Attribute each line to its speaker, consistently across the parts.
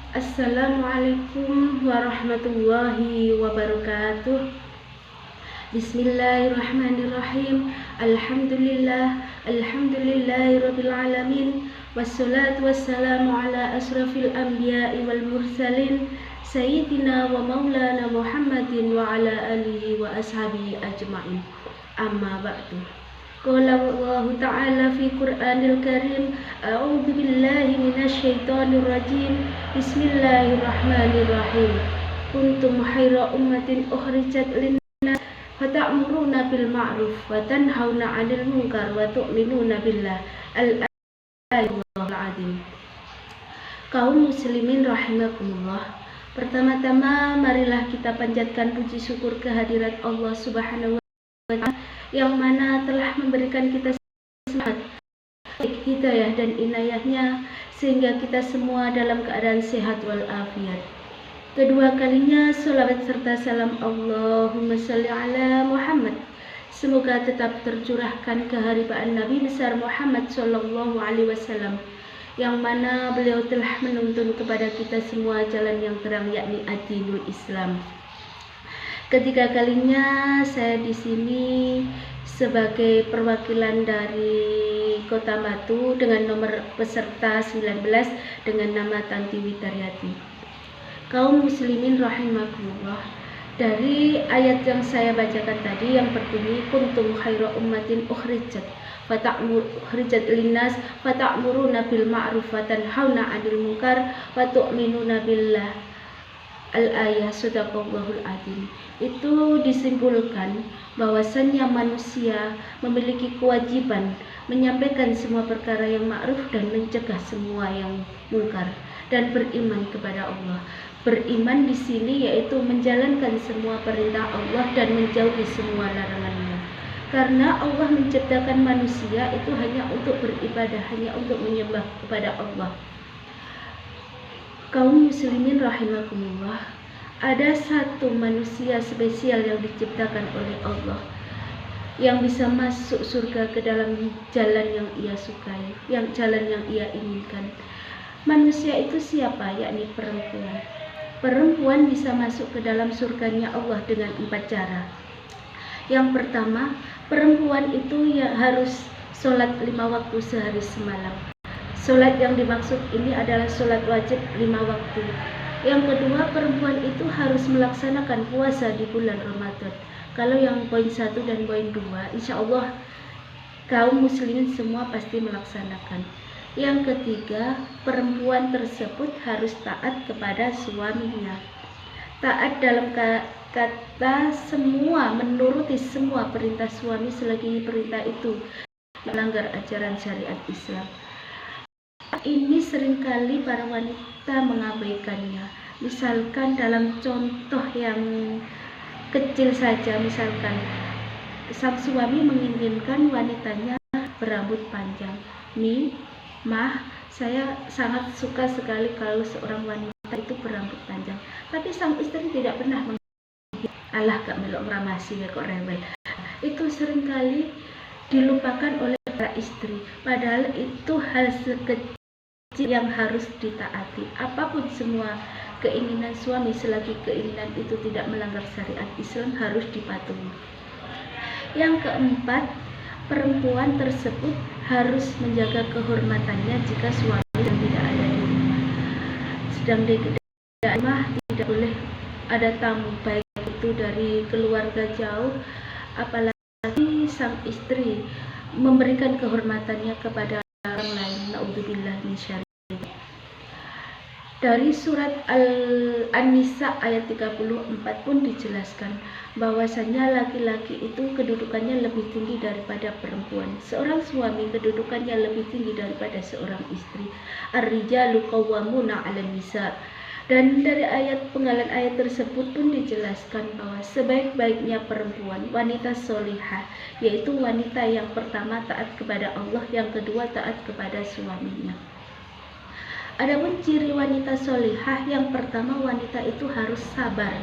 Speaker 1: Assalamualaikum warahmatullahi wabarakatuh. Bismillahirrahmanirrahim. Alhamdulillahirabbil alamin. Wassalatu wassalamu ala asrafil anbiya'i wal mursalin sayyidina wa maulana Muhammadin wa ala alihi wa ashabihi ajma'in. Amma ba'du. Qala Allah Ta'ala fi Qur'anil Karim, a'udzu billahi minasyaitonir rajim. Bismillahirrahmanirrahim. Kuntum khaira ummatin ukhrijat lin-nas fata'muruna bil ma'ruf wa tanhauna 'anil munkar wa tu'minuna billah. Al-ayatul azim. Kaum muslimin rahimakumullah. Pertama-tama marilah kita panjatkan puji syukur kehadirat Allah Subhanahu wa Ta'ala yang mana telah memberikan kita semangat, hidayah dan inayahnya sehingga kita semua dalam keadaan sehat walafiat. Kedua kalinya sholawat serta salam Allahumma sholli ala Muhammad semoga tetap tercurahkan keharibaan Nabi besar Muhammad sallallahu alaihi wasallam yang mana beliau telah menuntun kepada kita semua jalan yang terang, yakni ad-dinul Islam. Ketiga kalinya saya di sini sebagai perwakilan dari Kota Batu dengan nomor peserta 19 dengan nama Tanti Witaryati. Kaum muslimin rahimakumullah, dari ayat yang saya bacakan tadi yang berbunyi kuntum khaira ummatin ukhrijat linnas fata'muruna bil ma'ruf wa tanhauna 'anil munkar wa tu'minuna billah. Al-ayah sadaqallahul azim. Itu disimpulkan bahwasannya manusia memiliki kewajiban menyampaikan semua perkara yang ma'ruf dan mencegah semua yang mungkar dan beriman kepada Allah. Beriman di sini yaitu menjalankan semua perintah Allah dan menjauhi semua larangannya. Karena Allah menciptakan manusia itu hanya untuk beribadah, hanya untuk menyembah kepada Allah. Kaum muslimin rahimakumullah, ada satu manusia spesial yang diciptakan oleh Allah yang bisa masuk surga ke dalam jalan yang ia sukai, yang jalan yang ia inginkan. Manusia itu siapa? Yakni perempuan. Perempuan bisa masuk ke dalam surganya Allah dengan 4 cara. Yang pertama, perempuan itu ya harus sholat 5 waktu sehari semalam. Sholat yang dimaksud ini adalah sholat wajib 5 waktu. Yang kedua, perempuan itu harus melaksanakan puasa di bulan Ramadan. Kalau yang poin 1 dan poin 2, insya Allah kaum muslimin semua pasti melaksanakan. Yang ketiga, perempuan tersebut harus taat kepada suaminya. Taat dalam kata semua, menuruti semua perintah suami selagi perintah itu melanggar ajaran syariat Islam. Ini seringkali para wanita mengabaikannya. Misalkan dalam contoh yang kecil saja, misalkan sang suami menginginkan wanitanya berambut panjang. Mah, saya sangat suka sekali kalau seorang wanita itu berambut panjang. Tapi sang istri tidak pernah alah gak melok ngramasi kok rebel. Itu seringkali dilupakan oleh para istri. Padahal itu hal sekecil yang harus ditaati. Apapun semua keinginan suami selagi keinginan itu tidak melanggar syariat Islam harus dipatuhi. Yang keempat, perempuan tersebut harus menjaga kehormatannya jika suami tidak ada di rumah. Sedang di rumah tidak boleh ada tamu, baik itu dari keluarga jauh, apalagi sang istri memberikan kehormatannya kepada orang lain. Naudzubillah min syarri. Dari surat An-Nisa ayat 34 pun dijelaskan bahwasannya laki-laki itu kedudukannya lebih tinggi daripada perempuan. Seorang suami kedudukannya lebih tinggi daripada seorang istri. Ar-rijalu qawwamuna 'alan nisa. Dan dari penggalan ayat tersebut pun dijelaskan bahwa sebaik-baiknya perempuan wanita solihah, yaitu wanita yang pertama taat kepada Allah, yang kedua taat kepada suaminya. Adapun ciri wanita solihah, yang pertama wanita itu harus sabar,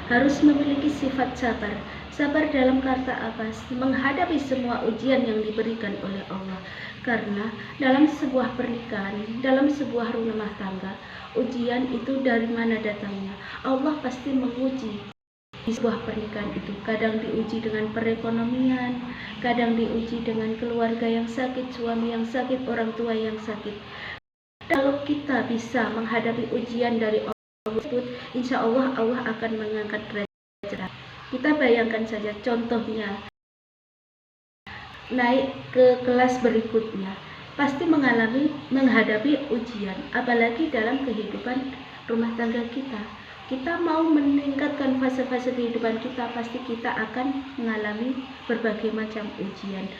Speaker 1: harus memiliki sifat sabar. Sabar dalam kata apa? Menghadapi semua ujian yang diberikan oleh Allah. Karena dalam sebuah pernikahan, dalam sebuah rumah tangga, ujian itu dari mana datangnya? Allah pasti menguji di sebuah pernikahan itu. Kadang diuji dengan perekonomian, kadang diuji dengan keluarga yang sakit, suami yang sakit, orang tua yang sakit. Kalau kita bisa menghadapi ujian dari Allah tersebut, insya Allah Allah akan mengangkat derajat. Kita bayangkan saja contohnya, naik ke kelas berikutnya, pasti menghadapi ujian, apalagi dalam kehidupan rumah tangga kita. Kita mau meningkatkan fase-fase kehidupan kita, pasti kita akan mengalami berbagai macam ujian.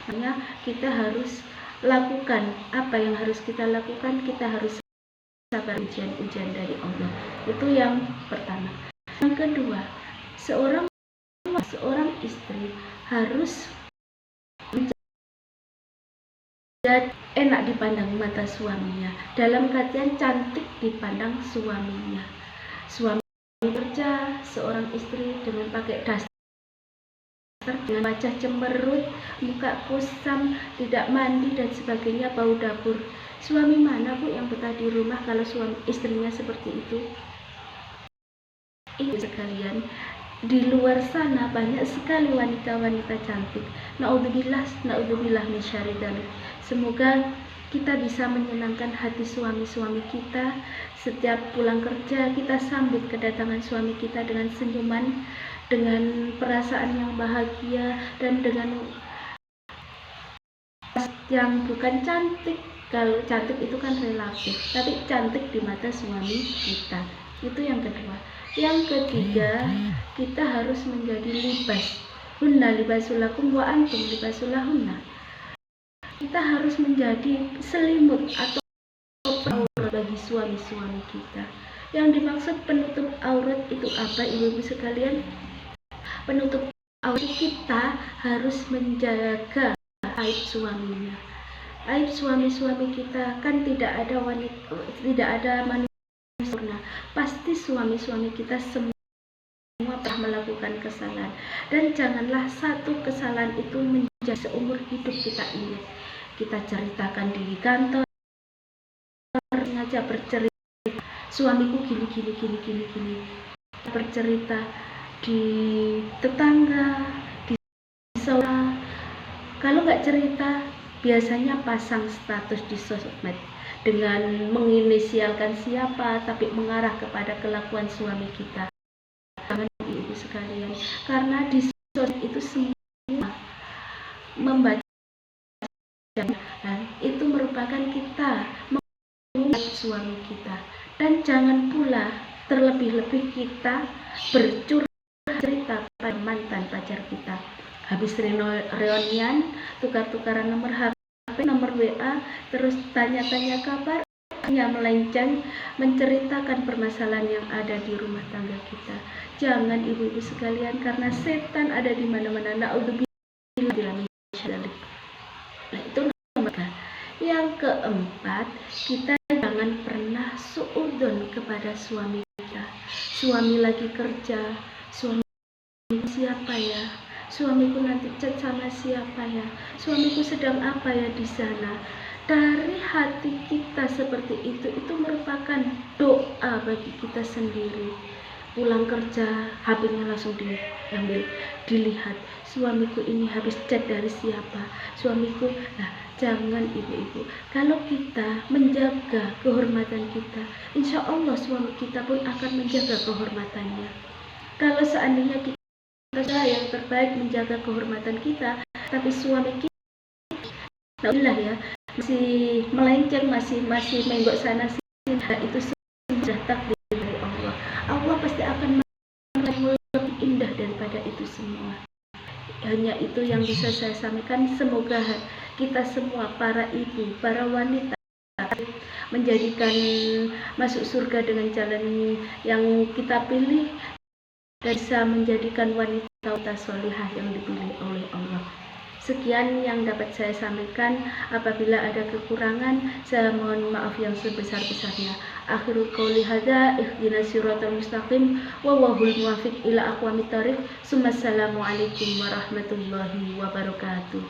Speaker 1: Makanya kita harus lakukan apa yang harus kita lakukan, kita harus sabar ujian-ujian dari Allah. Itu yang pertama. Yang kedua, seorang istri harus enak dipandang mata suaminya, dalam artian cantik dipandang suaminya. Suami kerja, seorang istri dengan pakai daster, dengan wajah cemberut, muka kusam, tidak mandi dan sebagainya, bau dapur. Suami mana Bu yang betah di rumah kalau suami istrinya seperti itu? Ibu sekalian, di luar sana banyak sekali wanita-wanita cantik. Naudzubillah min syarri dzalik. Semoga kita bisa menyenangkan hati suami-suami kita. Setiap pulang kerja kita sambut kedatangan suami kita dengan senyuman, dengan perasaan yang bahagia, dan dengan yang bukan cantik. Kalau cantik itu kan relatif, tapi cantik di mata suami kita. Itu yang kedua. Yang ketiga, kita harus menjadi libas. Hunna libasulakum wa antum libasulahunna. Kita harus menjadi selimut atau aurat bagi suami-suami kita. Yang dimaksud penutup aurat itu apa, ibu-ibu sekalian? Penutup aurat kita harus menjaga aib suaminya. Aib suami-suami kita kan tidak ada manusia sempurna. Pasti suami-suami kita semua pernah melakukan kesalahan, dan janganlah satu kesalahan itu menjadi seumur hidup kita ingat. Kita ceritakan di kantor, sengaja bercerita, suamiku gini. Bercerita di tetangga, di saudara. Kalau nggak cerita, biasanya pasang status di sosmed dengan menginisialkan siapa, tapi mengarah kepada kelakuan suami kita. Jangan ibu sekalian, karena di sosmed itu semua membaca, itu merupakan kita mengingat suami kita. Dan jangan pula terlebih-lebih kita bercurhat cerita pada mantan pacar kita. Habis reunian, tukar-tukaran nomor HP, nomor WA, terus tanya-tanya kabar, hanya melenceng menceritakan permasalahan yang ada di rumah tangga kita. Jangan ibu-ibu sekalian, karena setan ada di mana-mana. Naudzubillah. Nah, itu nomor 3. Yang keempat, kita jangan pernah suudzon kepada suami kita. Suami lagi kerja, suami siapa ya? Suamiku nanti chat sama siapa ya? Suamiku sedang apa ya di sana? Dari hati kita seperti itu merupakan doa bagi kita sendiri. Pulang kerja, HP-nya langsung diambil, dilihat, suamiku ini habis chat dari siapa, suamiku. Nah, jangan ibu-ibu. Kalau kita menjaga kehormatan kita, insya Allah suami kita pun akan menjaga kehormatannya. Kalau seandainya kita yang terbaik menjaga kehormatan kita, tapi suami kita, alhamdulillah ya, masih melenceng, masih menggok sana sini, nah, itu sudah takdir dari Allah. Allah pasti akan lebih indah daripada itu semua. Hanya itu yang bisa saya sampaikan. Semoga kita semua, para ibu, para wanita, menjadikan masuk surga dengan jalan yang kita pilih, dan bisa menjadikan wanita solihah yang dipilih oleh Allah. Sekian yang dapat saya sampaikan. Apabila ada kekurangan, saya mohon maaf yang sebesar-besarnya. Akhirul qauli hadza, ihdinas siratal mustaqim, wallahul muwaffiq ila aqwamit thoriq. Assalamualaikum warahmatullahi wabarakatuh.